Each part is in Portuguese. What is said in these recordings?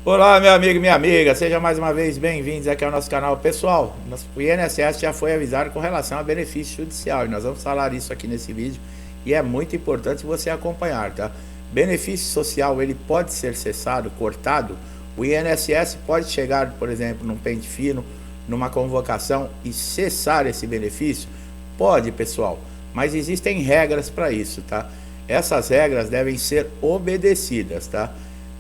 Olá, meu amigo e minha amiga, sejam mais uma vez bem-vindos aqui ao nosso canal. Pessoal, o INSS já foi avisado com relação a benefício judicial e nós vamos falar isso aqui nesse vídeo e é muito importante você acompanhar, tá? Benefício social, ele pode ser cessado, cortado. O INSS pode chegar, por exemplo, num pente fino, numa convocação e cessar esse benefício? Pode, pessoal, mas existem regras para isso, tá? Essas regras devem ser obedecidas, tá?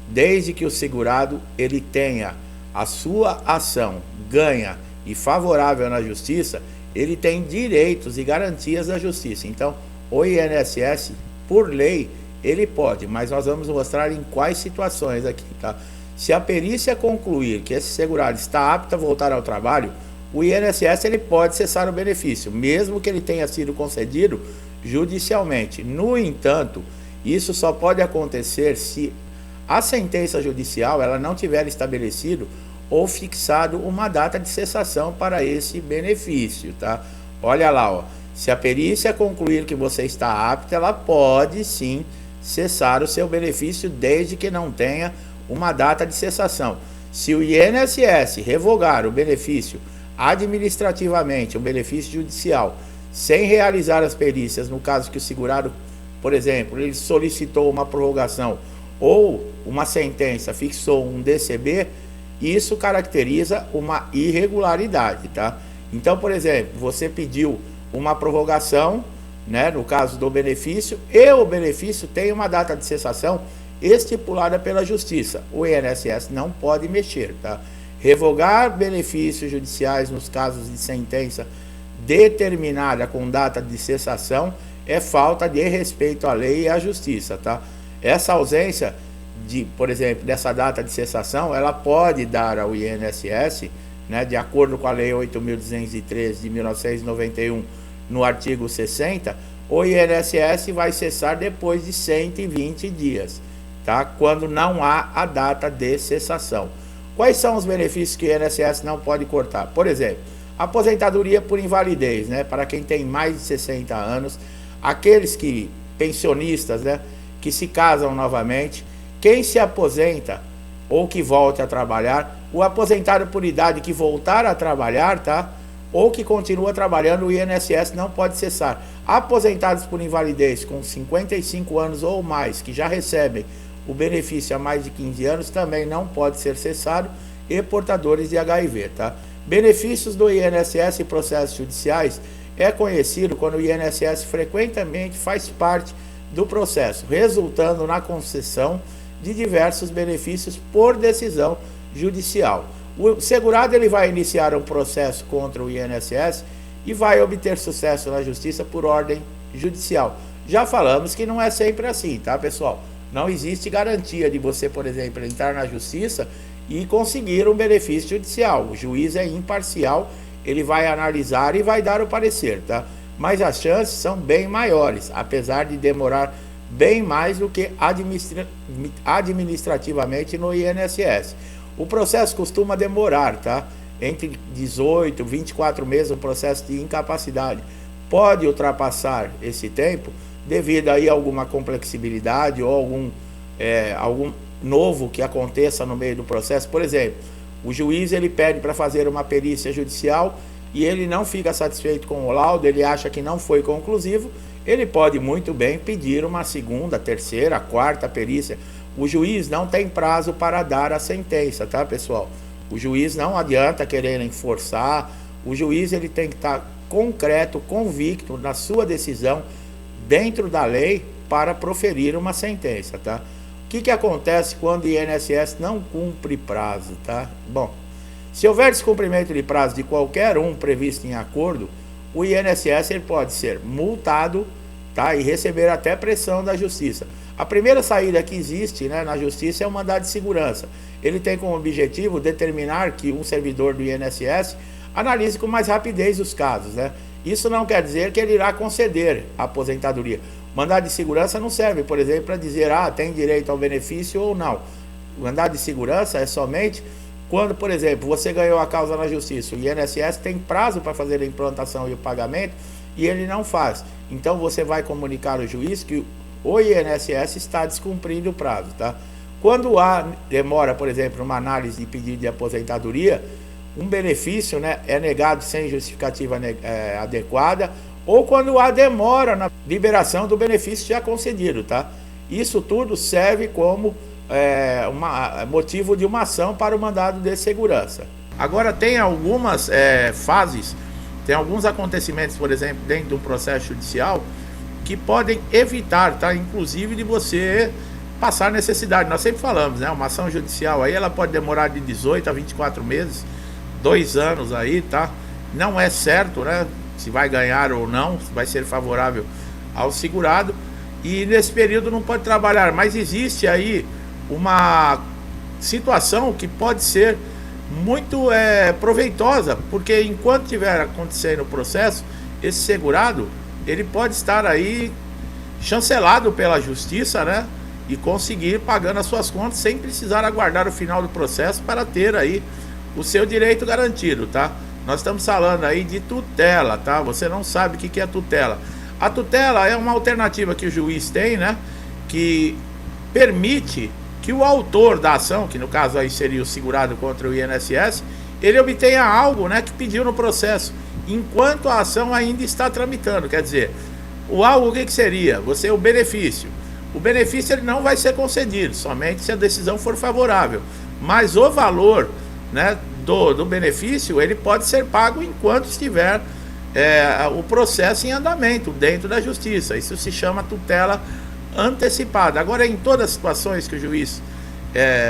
Desde que o segurado ele tenha a sua ação ganha e favorável na justiça, ele tem direitos e garantias da justiça. Então, o INSS, por lei, ele pode, mas nós vamos mostrar em quais situações aqui, tá? Se a perícia concluir que esse segurado está apto a voltar ao trabalho, o INSS ele pode cessar o benefício, mesmo que ele tenha sido concedido judicialmente. No entanto, isso só pode acontecer se a sentença judicial ela não tiver estabelecido ou fixado uma data de cessação para esse benefício, tá? Olha lá, ó. Se a perícia concluir que você está apto, ela pode sim cessar o seu benefício desde que não tenha uma data de cessação. Se o INSS revogar o benefício administrativamente, o benefício judicial, sem realizar as perícias, no caso que o segurado, por exemplo, ele solicitou uma prorrogação ou uma sentença fixou um DCB, isso caracteriza uma irregularidade, tá? Então, por exemplo, você pediu uma prorrogação, né, no caso do benefício, e o benefício tem uma data de cessação estipulada pela Justiça. O INSS não pode mexer, tá? Revogar benefícios judiciais nos casos de sentença determinada com data de cessação é falta de respeito à lei e à justiça, tá? Essa ausência de, por exemplo, dessa data de cessação, ela pode dar ao INSS, né, de acordo com a Lei 8.213 de 1991, no artigo 60, o INSS vai cessar depois de 120 dias, tá? Quando não há a data de cessação. Quais são os benefícios que o INSS não pode cortar? Por exemplo, aposentadoria por invalidez, né, para quem tem mais de 60 anos, aqueles que pensionistas, né, que se casam novamente, quem se aposenta ou que volte a trabalhar, o aposentado por idade que voltar a trabalhar, tá? Ou que continua trabalhando, o INSS não pode cessar. Aposentados por invalidez com 55 anos ou mais, que já recebem o benefício há mais de 15 anos, também não pode ser cessado, e portadores de HIV, tá? Benefícios do INSS e processos judiciais é conhecido quando o INSS frequentemente faz parte do processo, resultando na concessão de diversos benefícios por decisão judicial. O segurado ele vai iniciar um processo contra o INSS e vai obter sucesso na justiça por ordem judicial. Já falamos que não é sempre assim, tá, pessoal? Não existe garantia de você, por exemplo, entrar na justiça e conseguir um benefício judicial. O juiz é imparcial, ele vai analisar e vai dar o parecer, tá? Mas as chances são bem maiores, apesar de demorar bem mais do que administrativamente no INSS. O processo costuma demorar, tá? Entre 18 e 24 meses, o processo de incapacidade pode ultrapassar esse tempo devido aí a alguma complexibilidade ou algum novo que aconteça no meio do processo. Por exemplo, o juiz ele pede para fazer uma perícia judicial e ele não fica satisfeito com o laudo, ele acha que não foi conclusivo, ele pode muito bem pedir uma segunda, terceira, quarta perícia. O juiz não tem prazo para dar a sentença, tá, pessoal? O juiz não adianta quererem forçar, o juiz ele tem que estar concreto, convicto na sua decisão, dentro da lei, para proferir uma sentença, tá? O que acontece quando o INSS não cumpre prazo, tá? Bom, se houver descumprimento de prazo de qualquer um previsto em acordo, o INSS ele pode ser multado, tá? E receber até pressão da justiça. A primeira saída que existe, né, na justiça é o mandado de segurança. Ele tem como objetivo determinar que um servidor do INSS analise com mais rapidez os casos, né? Isso não quer dizer que ele irá conceder a aposentadoria. O mandado de segurança não serve, por exemplo, para dizer, tem direito ao benefício ou não. O mandado de segurança é somente quando, por exemplo, você ganhou a causa na justiça, o INSS tem prazo para fazer a implantação e o pagamento e ele não faz. Então você vai comunicar ao juiz que o INSS está descumprindo o prazo, tá? quando há demora, por exemplo, numa análise de pedido de aposentadoria, um benefício, né, é negado sem justificativa adequada, ou quando há demora na liberação do benefício já concedido, tá? Isso tudo serve como motivo de uma ação para o mandado de segurança. Agora tem algumas fases, tem alguns acontecimentos, por exemplo, dentro do processo judicial, que podem evitar, tá? Inclusive de você passar necessidade. Nós sempre falamos, né? Uma ação judicial aí, ela pode demorar de 18 a 24 meses, 2 anos aí, tá? Não é certo, né? Se vai ganhar ou não, se vai ser favorável ao segurado. E nesse período não pode trabalhar, mas existe aí uma situação que pode ser muito proveitosa, porque enquanto estiver acontecendo o processo, esse segurado, ele pode estar aí chancelado pela justiça, né? E conseguir pagando as suas contas sem precisar aguardar o final do processo para ter aí o seu direito garantido, tá? Nós estamos falando aí de tutela, tá? Você não sabe o que é tutela. A tutela é uma alternativa que o juiz tem, né? Que permite que o autor da ação, que no caso aí seria o segurado contra o INSS, ele obtenha algo, né, que pediu no processo, enquanto a ação ainda está tramitando. Quer dizer, o algo, o que seria? O benefício. O benefício ele não vai ser concedido, somente se a decisão for favorável. Mas o valor, né, do benefício, ele pode ser pago enquanto estiver o processo em andamento dentro da justiça. Isso se chama tutela antecipada. Agora, em todas as situações que o juiz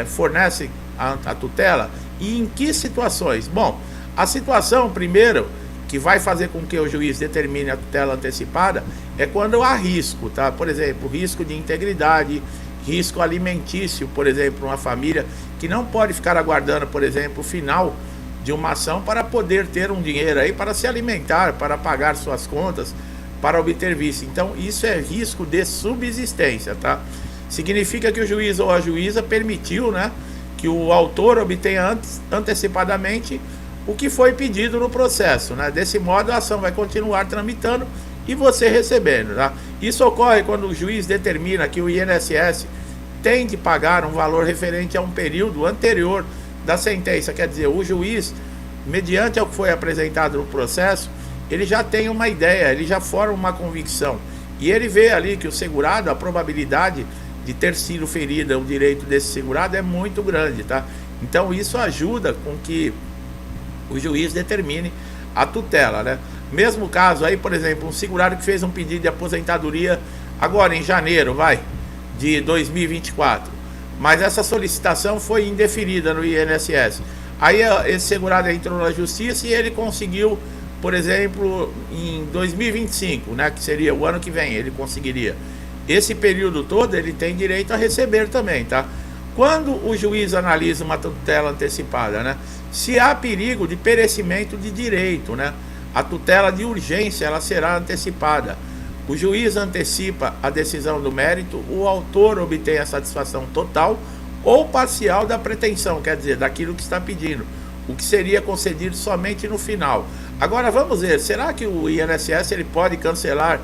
fornece a tutela, e em que situações? Bom, a situação, primeiro, que vai fazer com que o juiz determine a tutela antecipada é quando há risco, tá? Por exemplo, risco de integridade, risco alimentício, por exemplo, uma família que não pode ficar aguardando, por exemplo, o final de uma ação para poder ter um dinheiro aí para se alimentar, para pagar suas contas, para obter visto. Então, isso é risco de subsistência, tá? Significa que o juiz ou a juíza permitiu, né, que o autor obtenha antecipadamente o que foi pedido no processo, né? Desse modo, a ação vai continuar tramitando e você recebendo, tá? Isso ocorre quando o juiz determina que o INSS tem de pagar um valor referente a um período anterior da sentença. Quer dizer, o juiz, mediante ao que foi apresentado no processo, ele já tem uma ideia, ele já forma uma convicção. E ele vê ali que o segurado, a probabilidade de ter sido ferida o direito desse segurado é muito grande, tá? Então isso ajuda com que o juiz determine a tutela, né? Mesmo caso aí, por exemplo, um segurado que fez um pedido de aposentadoria agora em janeiro, de 2024, mas essa solicitação foi indeferida no INSS. Aí esse segurado entrou na justiça e ele conseguiu, por exemplo, em 2025, né, que seria o ano que vem, ele conseguiria. Esse período todo ele tem direito a receber também, tá? Quando o juiz analisa uma tutela antecipada, né, se há perigo de perecimento de direito, né, a tutela de urgência ela será antecipada. O juiz antecipa a decisão do mérito, o autor obtém a satisfação total ou parcial da pretensão, quer dizer, daquilo que está pedindo, o que seria concedido somente no final. Agora vamos ver, será que o INSS ele pode cancelar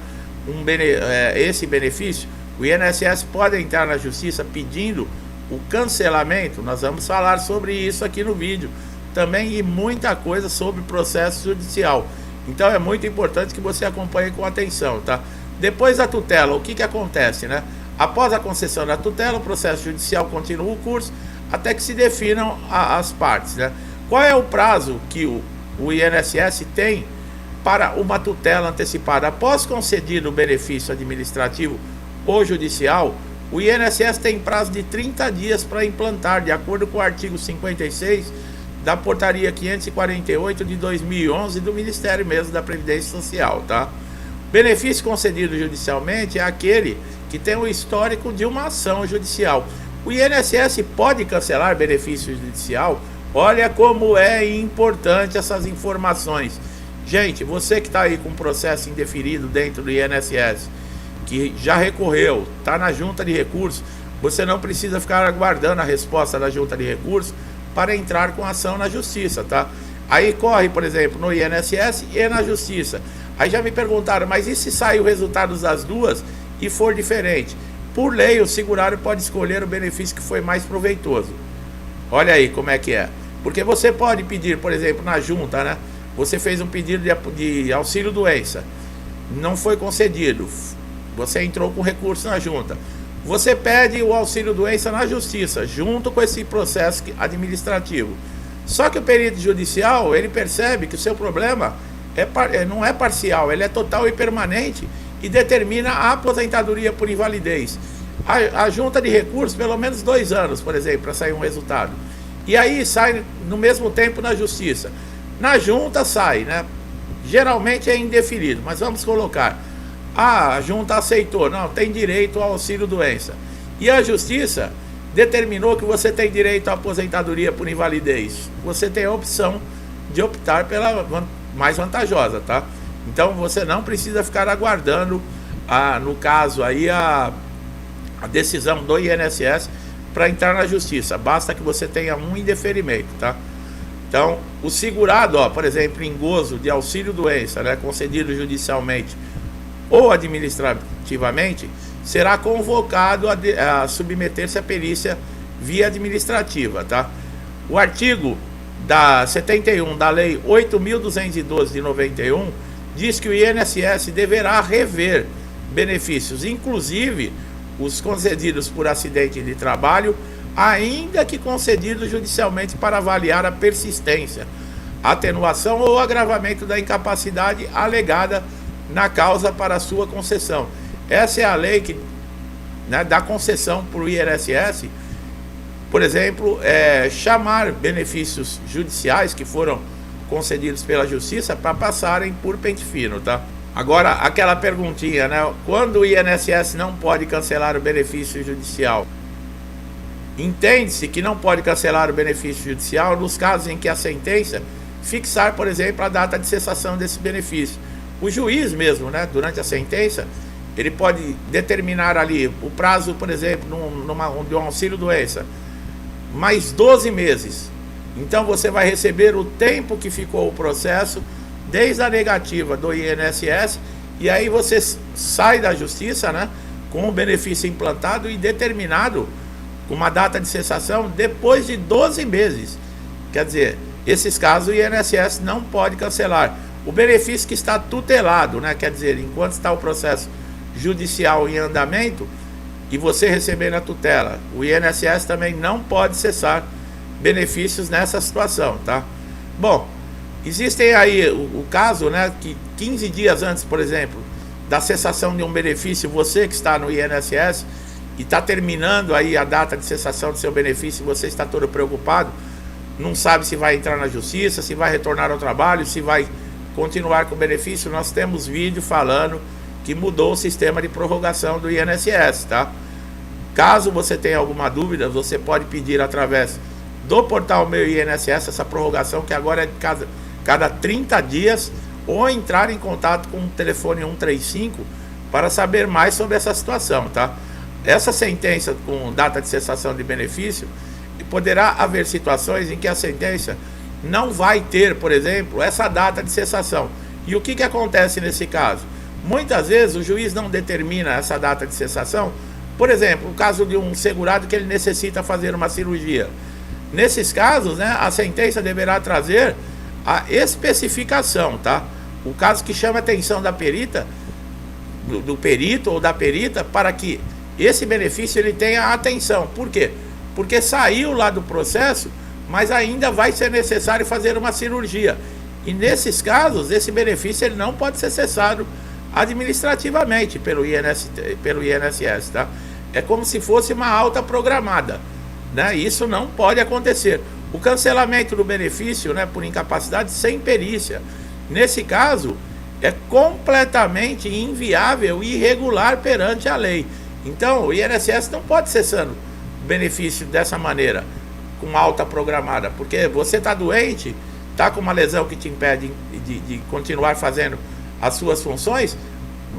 esse benefício? O INSS pode entrar na justiça pedindo o cancelamento? Nós vamos falar sobre isso aqui no vídeo também, e muita coisa sobre processo judicial. Então é muito importante que você acompanhe com atenção, tá? Depois da tutela, o que acontece, né? Após a concessão da tutela, o processo judicial continua o curso até que se definam as partes, né? Qual é o prazo que o INSS tem para uma tutela antecipada? Após concedido o benefício administrativo ou judicial, o INSS tem prazo de 30 dias para implantar, de acordo com o artigo 56 da portaria 548 de 2011 do Ministério mesmo da Previdência Social, tá? Benefício concedido judicialmente é aquele que tem o histórico de uma ação judicial. O INSS pode cancelar benefício judicial? Olha como é importante essas informações. Gente, você que está aí com processo indeferido dentro do INSS, que já recorreu, está na junta de recursos, você não precisa ficar aguardando a resposta da junta de recursos para entrar com ação na justiça, tá? Aí corre, por exemplo, no INSS e na justiça. Aí já me perguntaram, mas e se sair o resultado das duas e for diferente? Por lei, o segurado pode escolher o benefício que foi mais proveitoso. Olha aí como é que é. Porque você pode pedir, por exemplo, na junta, né? Você fez um pedido de auxílio-doença, não foi concedido, você entrou com recurso na junta. Você pede o auxílio-doença na justiça, junto com esse processo administrativo. Só que o perito judicial, ele percebe que o seu problema não é parcial, ele é total e permanente e determina a aposentadoria por invalidez. A junta de recursos, pelo menos 2 anos, por exemplo, para sair um resultado. E aí sai no mesmo tempo na justiça. Na junta sai, né? Geralmente é indeferido, mas vamos colocar. A junta aceitou, não, tem direito ao auxílio-doença. E a justiça determinou que você tem direito à aposentadoria por invalidez. Você tem a opção de optar pela mais vantajosa, tá? Então você não precisa ficar aguardando, no caso aí, a decisão do INSS para entrar na justiça. Basta que você tenha um indeferimento, tá? Então, o segurado, por exemplo, em gozo de auxílio-doença, né, concedido judicialmente ou administrativamente, será convocado a submeter-se à perícia via administrativa, tá? O artigo 71 da Lei 8.212 de 91 diz que o INSS deverá rever benefícios, inclusive os concedidos por acidente de trabalho, ainda que concedidos judicialmente, para avaliar a persistência, atenuação ou agravamento da incapacidade alegada na causa para a sua concessão. Essa é a lei que, né, dá concessão para o INSS, por exemplo, chamar benefícios judiciais que foram concedidos pela justiça para passarem por pente fino, tá? Agora, aquela perguntinha, né? Quando o INSS não pode cancelar o benefício judicial? Entende-se que não pode cancelar o benefício judicial nos casos em que a sentença fixar, por exemplo, a data de cessação desse benefício. O juiz mesmo, né, durante a sentença, ele pode determinar ali o prazo, por exemplo, de um auxílio-doença, mais 12 meses. Então você vai receber o tempo que ficou o processo, desde a negativa do INSS, e aí você sai da justiça, né, com o benefício implantado e determinado com uma data de cessação depois de 12 meses. Quer dizer, esses casos o INSS não pode cancelar. O benefício que está tutelado, né, quer dizer, enquanto está o processo judicial em andamento e você receber na tutela, o INSS também não pode cessar benefícios nessa situação, tá? Bom, existem aí o caso, né, que 15 dias antes, por exemplo, da cessação de um benefício, você que está no INSS e está terminando aí a data de cessação do seu benefício, você está todo preocupado, não sabe se vai entrar na justiça, se vai retornar ao trabalho, se vai continuar com o benefício. Nós temos vídeo falando que mudou o sistema de prorrogação do INSS, tá? Caso você tenha alguma dúvida, você pode pedir através do portal Meu INSS essa prorrogação, que agora é de cada 30 dias, ou entrar em contato com o telefone 135 para saber mais sobre essa situação, tá? Essa sentença com data de cessação de benefício, poderá haver situações em que a sentença não vai ter, por exemplo, essa data de cessação. E o que acontece nesse caso? Muitas vezes o juiz não determina essa data de cessação. Por exemplo, o caso de um segurado que ele necessita fazer uma cirurgia. Nesses casos, né, a sentença deverá trazer a especificação, tá? O caso que chama a atenção da perita, do perito ou da perita, para que esse benefício ele tenha atenção. Por quê? Porque saiu lá do processo, mas ainda vai ser necessário fazer uma cirurgia. E nesses casos, esse benefício ele não pode ser cessado administrativamente pelo INSS, tá? É como se fosse uma alta programada, né? Isso não pode acontecer. O cancelamento do benefício, né, por incapacidade sem perícia, nesse caso, é completamente inviável e irregular perante a lei. Então, o INSS não pode cessando o benefício dessa maneira, com alta programada, porque você está doente, está com uma lesão que te impede de continuar fazendo as suas funções,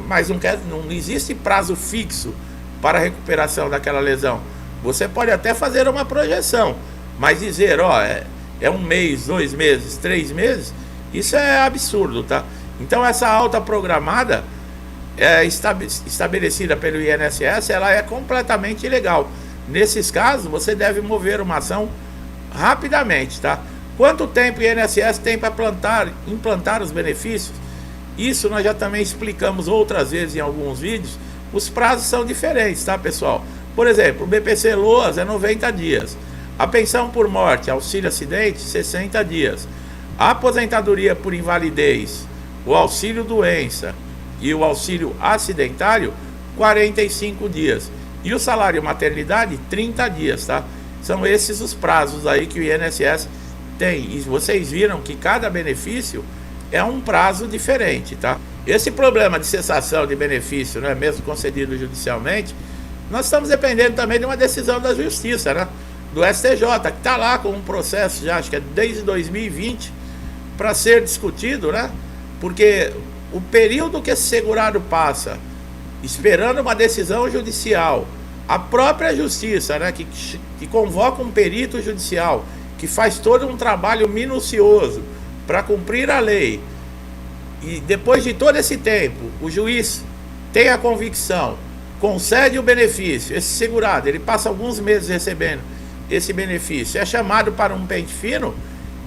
mas não existe prazo fixo para a recuperação daquela lesão. Você pode até fazer uma projeção, mas dizer, é 1 mês, 2 meses, 3 meses, isso é absurdo, tá? Então essa alta programada, estabelecida pelo INSS, ela é completamente ilegal. Nesses casos, você deve mover uma ação rapidamente, tá? Quanto tempo o INSS tem para implantar os benefícios? Isso nós já também explicamos outras vezes em alguns vídeos. Os prazos são diferentes, tá, pessoal? Por exemplo, o BPC Loas é 90 dias. A pensão por morte, auxílio acidente, 60 dias. A aposentadoria por invalidez, o auxílio doença e o auxílio acidentário, 45 dias. E o salário maternidade, 30 dias, tá? São esses os prazos aí que o INSS tem. E vocês viram que cada benefício é um prazo diferente, tá? Esse problema de cessação de benefício, né, mesmo concedido judicialmente, nós estamos dependendo também de uma decisão da Justiça, né? Do STJ, que está lá com um processo já, acho que é desde 2020, para ser discutido, né? Porque o período que esse segurado passa esperando uma decisão judicial, a própria Justiça, né, que convoca um perito judicial, que faz todo um trabalho minucioso para cumprir a lei, e depois de todo esse tempo, o juiz tem a convicção, concede o benefício, esse segurado, ele passa alguns meses recebendo esse benefício, é chamado para um pente fino,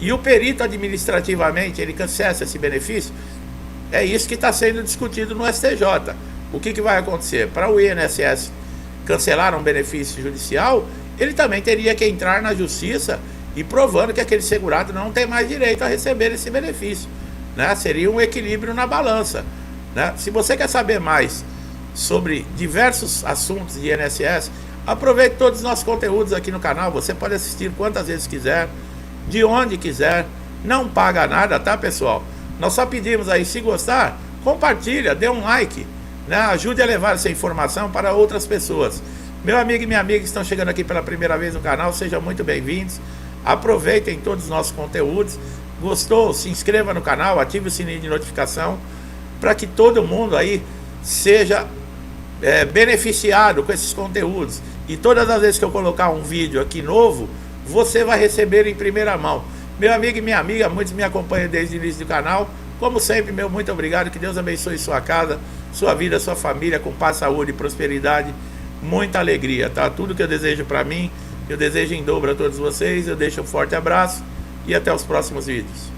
e o perito administrativamente, ele cancela esse benefício. É isso que está sendo discutido no STJ. O que vai acontecer? Para o INSS cancelar um benefício judicial, ele também teria que entrar na Justiça e provando que aquele segurado não tem mais direito a receber esse benefício, né? Seria um equilíbrio na balança, né? Se você quer saber mais sobre diversos assuntos de INSS, aproveite todos os nossos conteúdos aqui no canal. Você pode assistir quantas vezes quiser, de onde quiser, não paga nada, tá, pessoal? Nós só pedimos aí, se gostar, compartilha, dê um like, né? Ajude a levar essa informação para outras pessoas. Meu amigo e minha amiga que estão chegando aqui pela primeira vez no canal, sejam muito bem-vindos. Aproveitem todos os nossos conteúdos. Gostou? Se inscreva no canal, ative o sininho de notificação para que todo mundo aí seja beneficiado com esses conteúdos. E todas as vezes que eu colocar um vídeo aqui novo, você vai receber em primeira mão. Meu amigo e minha amiga, muitos me acompanham desde o início do canal. Como sempre, meu muito obrigado. Que Deus abençoe sua casa, sua vida, sua família, com paz, saúde, prosperidade, muita alegria, tá? Tudo que eu desejo para mim, eu desejo em dobro a todos vocês. Eu deixo um forte abraço e até os próximos vídeos.